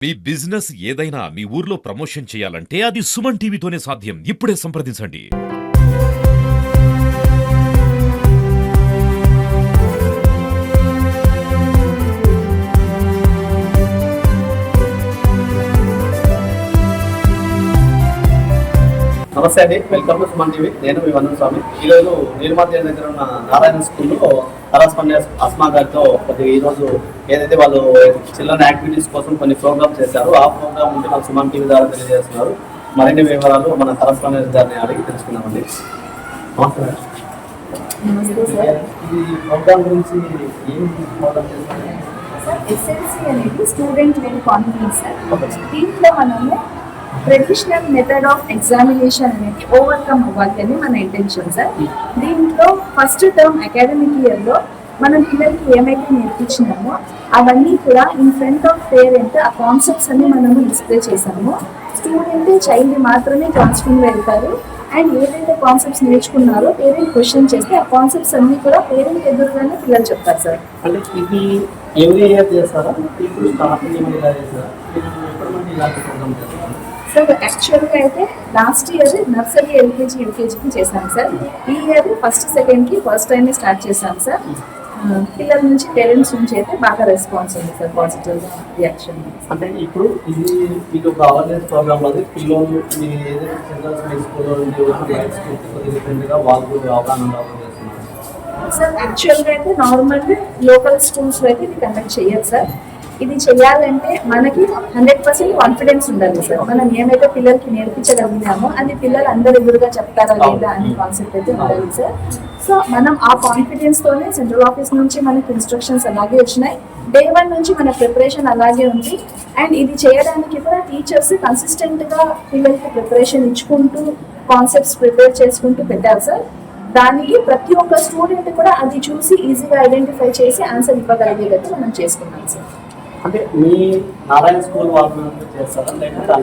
మీ business ఏదైనా మీ ఊర్లో promotion చేయాలంటే అది సుమన్ టీవీతోనే సాధ్యం. ఇప్పుడే సంప్రదించండి. నమస్తే అండి, వెల్కమ్ టు సుమన్ టీవీ. నేను మీ వందన స్వామి. ఈరోజు నిర్మాత దగ్గర ఉన్న నారాయణ స్కూల్లో కరస్పాండెన్స్ అస్మా గారితో కొద్దిగా ఈరోజు ఏదైతే వాళ్ళు చిల్డ్రన్ యాక్టివిటీస్ కోసం కొన్ని ప్రోగ్రామ్స్ చేశారు, ఆ ప్రోగ్రామ్ నుంచి మన సుమన్ టీవీ ద్వారా తెలియజేస్తున్నారు. మరిన్ని వివరాలు మన కరస్పాండెన్స్ గారిని అడిగి తెలుసుకున్నామండి. ఈ ప్రోగ్రామ్ గురించి ఏం ప్రోగ్రామ్ చేస్తారు? ఎస్ఎల్సి అనేది స్టూడెంట్ లెవెల్ కాన్ఫరెన్స్ సార్. దీంట్లో మనము ట్రెడిషనల్ మెథడ్ ఆఫ్ ఎగ్జామినేషన్ అనేది ఓవర్కమ్ అవ్వాలి అని మన ఇంటెన్షన్ సార్. దీంట్లో ఫస్ట్ టర్మ్ అకాడమిక్ ఇయర్లో మనం పిల్లలకి ఏమైతే నేర్పించినామో అవన్నీ కూడా ఇన్ ఫ్రంట్ ఆఫ్ పేరెంట్ ఆ కాన్సెప్ట్స్ అన్ని మనము డిస్ప్లే చేసాము. స్టూడెంట్ చైల్డ్ మాత్రమే క్లాస్ రూమ్లో వెళ్తారు అండ్ ఏదైతే కాన్సెప్ట్స్ నేర్చుకున్నారో పేరెంట్ క్వశ్చన్ చేస్తే ఆ కాన్సెప్ట్స్ అన్ని కూడా పేరెంట్ ఎదురుగానే పిల్లలు చెప్తారు సార్. అంటే ఇది ఎవ్రీ ఇయర్ చేస్తారా? ఇప్పుడు స్టార్టింగ్ ఇలా చేస్తారా? ఎప్పుడు మంది ఇలాంటి ప్రోగ్రామ్ చేస్తారా? సార్ యాక్చువల్గా అయితే లాస్ట్ ఇయర్ నర్సరీ ఎల్కేజీ యూకేజీకి చేశాను సార్. ఈ ఇయర్ ఫస్ట్ సెకండ్కి ఫస్ట్ టైమే స్టార్ట్ చేశాను సార్. పిల్లల నుంచి పేరెంట్స్ నుంచి అయితే బాగా రెస్పాన్స్ ఉంది సార్, పాజిటివ్ రియాక్షన్. అంటే ఇప్పుడు ఇది ఒక అవేర్నెస్ ప్రోగ్రామ్ అది పిల్లలు మీ ఏదైతే సెంట్రల్ స్కూల్లో బయట స్కూల్ కొద్దిగా డిఫరెంట్గా వాళ్ళు అవగాహన చేస్తున్నారు సార్. యాక్చువల్గా అయితే నార్మల్ లోకల్ స్కూల్స్లో అయితే ఇది కండక్ట్ చేయరు సార్. ఇది చేయాలంటే మనకి 100% కాన్ఫిడెన్స్ ఉండాలి సార్. మనం ఏమైతే పిల్లలకి నేర్పించగలిగినామో అది పిల్లలు అందరు ఎదురుగా చెప్తారా లేదా అనే కాన్సెప్ట్ అయితే ఉండాలి సార్. సో మనం ఆ కాన్ఫిడెన్స్ తోనే సెంట్రల్ ఆఫీస్ నుంచి మనకి ఇన్స్ట్రక్షన్స్ అలాగే వచ్చినాయి. డే 1 నుంచి మన ప్రిపరేషన్ అలాగే ఉంది. అండ్ ఇది చేయడానికి కూడా టీచర్స్ కన్సిస్టెంట్గా పిల్లలకి ప్రిపరేషన్ ఇచ్చుకుంటూ కాన్సెప్ట్స్ ప్రిపేర్ చేసుకుంటూ పెట్టారు సార్. దానికి ప్రతి ఒక్క స్టూడెంట్ కూడా అది చూసి ఈజీగా ఐడెంటిఫై చేసి ఆన్సర్ ఇవ్వగలిగేటట్టు మనం చేసుకున్నాం సార్. అంటే మీ నారాయణ స్కూల్ వాళ్ళు చేస్తారా లేకపోతే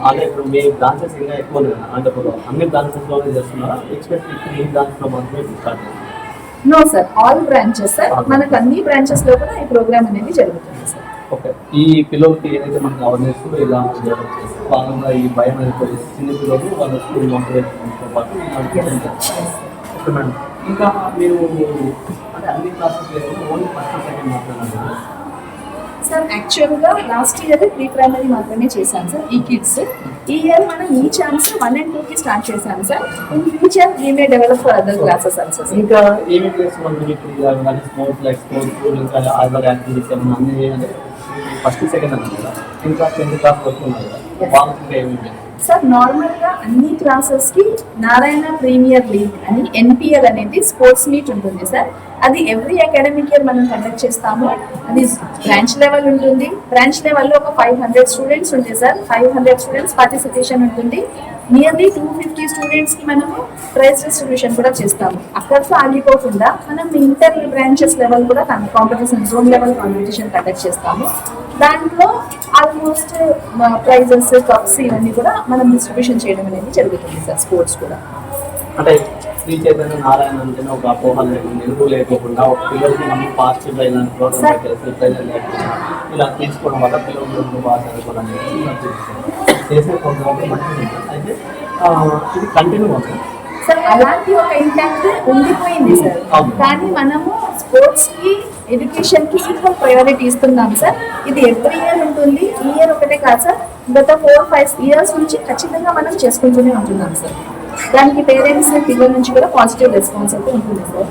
అదే ఇప్పుడు మీ బ్రాంచెస్ ఇంకా ఎక్కువ అంటే అన్ని బ్రాంచెస్లోనే చేస్తున్నారా? ఎక్స్పెక్ట్ ఇప్పుడు ఈ బ్రాంచ్లో మాత్రమే స్టార్ట్ చేస్తారు? No sir, all branches sir. మనకు అన్ని బ్రాంచెస్లో కూడా ఈ ప్రోగ్రామ్ అనేది జరుగుతుంది సార్. ఓకే, ఈ పిల్లలకి ఏదైతే మనకి అవేర్నెస్ ఇలా డెవలప్ చేస్తారు భాగంగా ఈ భయం అనేది చిన్న పిల్లలు వాళ్ళ స్కూల్ మోటివేషన్తో పాటు ఓకే మేడం. ఇంకా మీరు అంటే అన్ని క్లాసెస్ లేకుండా ఓన్లీ ఫస్ట్ సెకండ్ మాట్లాడాలి సార్. యాక్చువల్గా లాస్ట్ ఇయర్ ప్రీ ప్రైమరీ మాత్రమే చేశాను సార్ ఈ కిడ్స్. ఈ ఇయర్ మనం ఈ ఛాన్స్ 1 and 2కి స్టార్ట్ చేశాను sir. In future we may develop for other classes also. ఇంకా ఏమి చేస్తున్నాం స్పోర్ట్స్ లైక్ స్పోర్ట్స్ ఇంకా అదర్ యాక్టివిటీస్ ఏమన్నా అన్ని అంటే ఫస్ట్ సెకండ్ అన్నారు కదా, ఇంకా 10th క్లాస్ వరకు ఉన్నారు కదా, వాళ్ళకి ఇంకా ఏమి సార్? నార్మల్గా అన్ని క్లాసెస్కి నారాయణ ప్రీమియర్ లీగ్ అని NPL అనేది స్పోర్ట్స్ మీట్ ఉంటుంది సార్. అది ఎవ్రీ అకాడమిక్ ఇయర్ మనం కండక్ట్ చేస్తాము. అది బ్రాంచ్ లెవెల్ ఉంటుంది. బ్రాంచ్ లెవెల్లో ఒక 500 స్టూడెంట్స్ ఉంటాయి సార్. 500 స్టూడెంట్స్ పార్టిసిపేషన్ ఉంటుంది. నియర్లీ 250 స్టూడెంట్స్కి మనము ప్రైజ్ డిస్ట్రిబ్యూషన్ కూడా చేస్తాము. అక్కడితో ఆగిపోకుండా మనం ఇంటర్ బ్రాంచెస్ లెవెల్ కూడా competition, zone level competition conduct చేస్తాము. దాంట్లో ఆల్మోస్ట్ ప్రైజెస్, కప్స్ ఇవన్నీ కూడా మనం డిస్ట్రిబ్యూషన్ చేయడం అనేది జరుగుతుంది సార్. స్పోర్ట్స్ కూడా అంటే శ్రీ చైతన్య నారాయణ అంటేనే ఒక అపోహ ఎదురు లేకోకుండా ఒక పిల్లలకి మనం పాజిటివ్ ఇలాంటి ప్రోగ్రామ్ ఇలా తీసుకోవడం వల్ల పిల్లలు బాగా చదువుకోవడానికి చేసే ప్రోగ్రామ్ మంచిది. అయితే ఇది కంటిన్యూ అవుతుంది సార్. అలాంటి ఒక ఇంపాక్ట్ ఉండిపోయింది సార్. కానీ మనము స్పోర్ట్స్కి, ఎడ్యుకేషన్కి ఈక్వల్ ప్రయారిటీ ఇస్తున్నాం సార్. ఇది ఎవ్రీ ఇయర్ ఉంటుంది. ఈ ఇయర్ ఒకటే కాదు సార్, గత 4-5 ఇయర్స్ నుంచి ఖచ్చితంగా మనం చేసుకుంటూనే ఉంటున్నాం సార్. దానికి పేరెంట్స్, పిల్లల నుంచి కూడా పాజిటివ్ రెస్పాన్స్ అయితే ఉంటుంది సార్.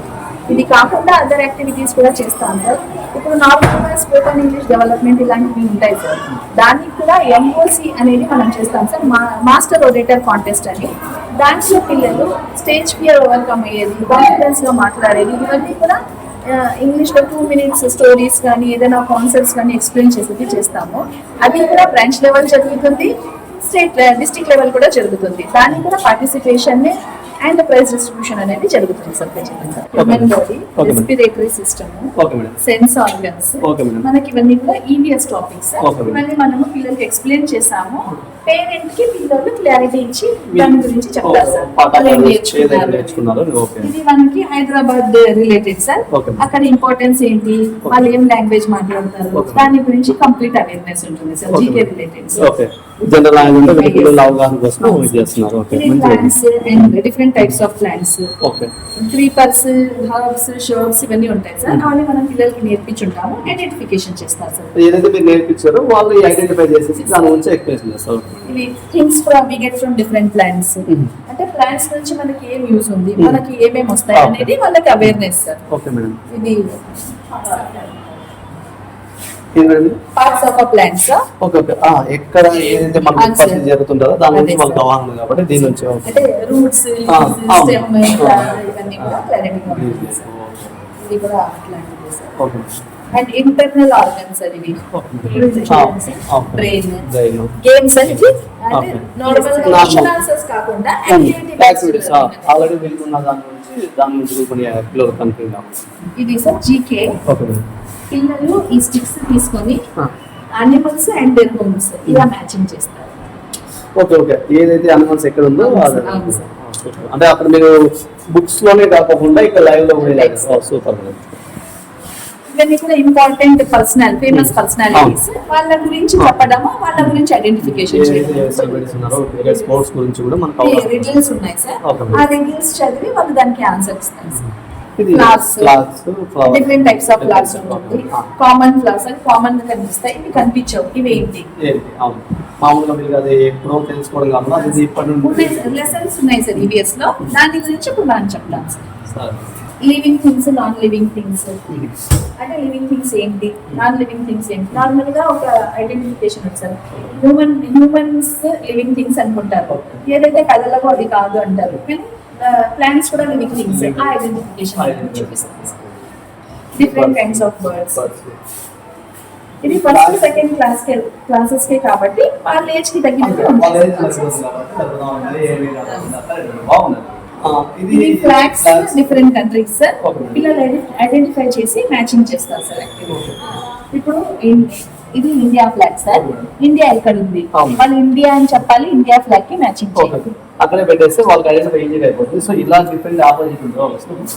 ఇది కాకుండా అదర్ యాక్టివిటీస్ కూడా చేస్తాం సార్. ఇప్పుడు నార్మల్గా స్పోకెన్ ఇంగ్లీష్ డెవలప్మెంట్ ఇలాంటివి ఉంటాయి సార్. దానికి కూడా MOC అనేది మనం చేస్తాం సార్, మాస్టర్ ఒరేటర్ కాంటెస్ట్ అని. దాంట్లో పిల్లలు స్టేజ్ ఫియర్ ఓవర్కమ్ అయ్యేది, కాన్ఫిడెన్స్గా మాట్లాడేది, ఇవన్నీ కూడా ఇంగ్లీష్లో 2 minutes స్టోరీస్ కానీ ఏదైనా కాన్సెప్ట్స్ కానీ ఎక్స్ప్లెయిన్ చేసేది చేస్తాము. అది కూడా బ్రాంచ్ లెవెల్ జరుగుతుంది, డిస్ట్రిక్ట్ లెవెల్ కూడా జరుగుతుంది. దానికి కూడా పార్టిసిపేషన్ని అండ్ ప్రైస్ డిస్ట్రిబ్యూషన్ అనేది జరుగుతుంది సార్ ఖచ్చితంగా. Human body, Okay, madam. Respiratory system, okay madam. Sense organs, okay madam. మనకి ఇవన్నీ కూడా ఈవిఎస్ టాపిక్స్. Okay, madam. ఇవన్నీ మనము పిల్లలకి ఎక్స్ప్లెయిన్ చేసాము. పేరెంట్ కి పిల్లలు క్లారిటీ ఇచ్చి దాని గురించి చెప్తారు సార్. వాళ్ళు ఏం నేర్చుకున్నారు. నేర్చుకున్నారు. ఓకే. ఇది మనకి హైదరాబాద్ రిలేటెడ్ సార్. Okay. అక్కడ ఇంపార్టెన్స్ ఏంటి, వాళ్ళు ఏం లాంగ్వేజ్ మాట్లాడతారు, Okay. దాని గురించి కంప్లీట్ అవేర్నెస్ ఉంటుంది sir. Okay. GK related. Okay. General language పిల్లల అవగాహన కోసం ఇది చేస్తున్నారు. ఓకే. ఇది plants and different types of plants, okay. Creepers, herbs, shrubs ఇవన్నీ ఉంటాయి సార్. అవన్నీ మనం పిల్లలకి నేర్పించుంటాము. ఐడెంటిఫికేషన్ చేస్తారు సార్. ఏదైతే మీరు నేర్పించారో వాళ్ళు ఐడెంటిఫై చేసేసి దాని గురించి ఎక్స్ప్లెయిన్ చేస్తారు. ఇవి things from we get from different plants. Mhm. అంటే ప్లాంట్స్ నుంచి మనకి ఏం యూజ్ ఉంది, Mhm. మనకి ఏమేమి వస్తాయి Okay. అనేది వాళ్ళకి అవేర్నెస్ సార్. Okay madam. ఇది ఏం madam? Parts of a plants. Okay okay. ఎక్కడ ఏదైతే మనకు Answer. ఉత్పత్తి జరుగుతుంటుందో దాని నుంచి అదే మనకు సార్. అవగాహన ఉంది కాబట్టి దీని నుంచి ఓకే. అంటే రూట్స్, అవును. స్టెమ్, అవును. ఇవన్నీ కూడా క్లారిటీగా ఉంటుంది సార్. ఇది కూడా అట్లాంటిది sir. Okay. And internal organs అనేవి, బ్రెయిన్, బ్రెయిన్. గేమ్స్ అనేది అంటే Okay. Normal Normal. Question answers కాకుండా యాక్టివిటీస్ ఆల్రెడీ వెళ్తున్న దాని నుంచి కొన్ని పిల్లలు కనుక్కుందాం. ఇది సార్ జీకే. Okay madam. పిల్లలు ఈ స్టిక్స్ తీసుకొని ఆ. అనిమల్స్ అండ్ దేర్ హోమ్స్ ఇలా మ్యాచింగ్ చేస్తారు. Okay okay. ఏదైతే అనిమల్స్ ఎక్కడ ఉందో అవును అది. సార్, అవును సార్. అంటే అక్కడ మీరు బుక్స్ లోనే కాకుండా ఇక్కడ లైవ్ లో కూడా Live. Super madam. ఇవన్నీ కూడా ఇంపార్టెంట్ ఫేమస్ Hmm. పర్సనాలిటీస్. వాళ్ళ గురించి చెప్పడము, వాళ్ళ గురించి ఐడెంటిఫికేషన్ ఏదైతే సెలబ్రిటీస్ ఉన్నారో వేరే స్పోర్ట్స్ గురించి కూడా మనకు అవగాహన. రిడిల్స్ ఉన్నాయి సార్. Okay. ఆ రిడిల్స్ చదివి వాళ్ళు దానికి ఆన్సర్ ఇస్తారు సార్. ఇది Flowers. Flowers, flowers. Different types of flowers ఉంటుంది. కామన్ ఫ్లవర్స్ అని కామన్ గా కనిపిస్తాయి, ఇవి కనిపించవు. ఇవి ఏంటి ఏంటి? అవును. మామూలుగా మీరు అది ఎప్పుడో తెలుసుకోవడం కాకుండా అది ఇప్పటి నుండి లెసన్స్ ఉన్నాయి సార్ ఈవీఎస్ లో. దాని గురించి ఇప్పుడు మనం చెప్తాం sir. Sir. Living things, non living things. అంటే లివింగ్ థింగ్స్ ఏంటి, నాన్ లివింగ్ థింగ్స్ ఏంటి. నార్మల్ గా ఒక ఐడెంటిఫికేషన్ వచ్చారు. హ్యూమన్స్ లివింగ్ థింగ్స్ అనుకుంటారు, ఏదైతే కళలకు అది కాదు అంటారు. కానీ ప్లాంట్స్ కూడా లివింగ్ థింగ్స్. ఆ ఐడెంటిఫికేషన్ చూపిస్తుంది. Different kinds of birds. ఇది ఫస్ట్ సెకండ్ క్లాసెస్ కే కాబట్టి వాళ్ళ ఏజ్ కి తగ్గినట్టు ఉంటుంది. ఇది flags different countries sir. Okay. పిల్లలు ఐడెంటిఫై చేసి మ్యాచింగ్ చేస్తారు సార్. ఇప్పుడు ఇది ఇండియా ఫ్లాగ్ సార్. ఇండియా ఎక్కడ ఉంది, అవును. వాళ్ళు ఇండియా అని చెప్పాలి. ఇండియా ఫ్లాగ్ కి మ్యాచింగ్ చేయాలి. అక్కడే పెట్టేస్తే వాళ్ళకి ఐడెంటిఫై ఈజీగా అయిపోతుంది. సో ఇలా డిఫరెంట్ ఆపోజిట్ ఉంటుంది.